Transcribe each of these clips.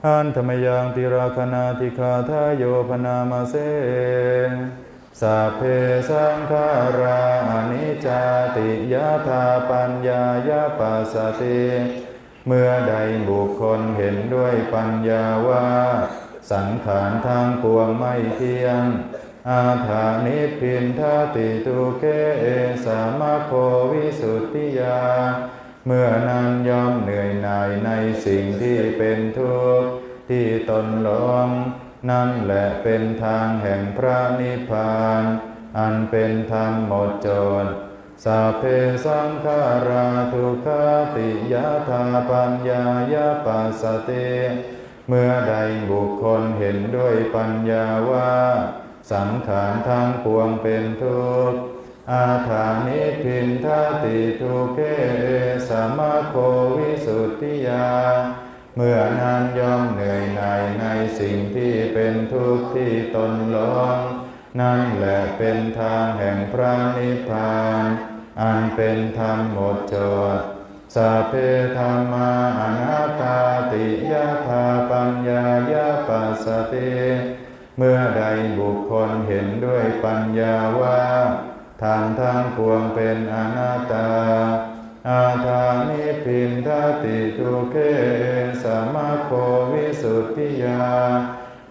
อันธรรมยังติราคณาติคาทายโยพนามาเสสัพเพสังขาราอนิจจติยถาปัญญายาปัสสติเมื่อใดบุคคลเห็นด้วยปัญญาว่าสังขารทั้งปวงไม่เที่ยงอาถานิพพินทติทุเกสามะโควิสุทธิยาเมื่อนั้นย่อมเหนื่อยหน่ายในสิ่งที่เป็นทุกข์ที่ตนหลงนั่นแหละเป็นทางแห่งพระนิพพานอันเป็นธรรมหมดจดสัพเพสังขาราทุกขติยถาปัญญายาปัสสติเมื่อใดบุคคลเห็นด้วยปัญญาว่าสังขารทั้งปวงเป็นทุกข์อาถานิพพินทติทุเกสามะโควิสุทธิยาเมื่อนั้นย่อมเหนื่อยหน่ายในสิ่งที่เป็นทุกข์ที่ตนหลงนั่นแหละเป็นทางแห่งพระนิพพานอันเป็นธรรมหมดจดสัพเพธัมมาอนัตตาติยถาปัญญายาปัสสติเมื่อใดบุคคลเห็นด้วยปัญญาว่าธรรมทั้งปวงเป็นอนัตตาอาถานิพพินทติทุเกสามะโควิสุทธิยา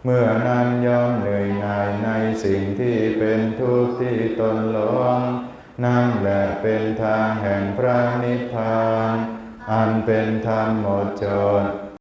เมื่อนั้นย่อมเหนื่อยหน่ายในสิ่งที่เป็นทุกข์ที่ตนหลงนั่นแหละเป็นทางแห่งพระนิพพานอันเป็นธรรมหมดจด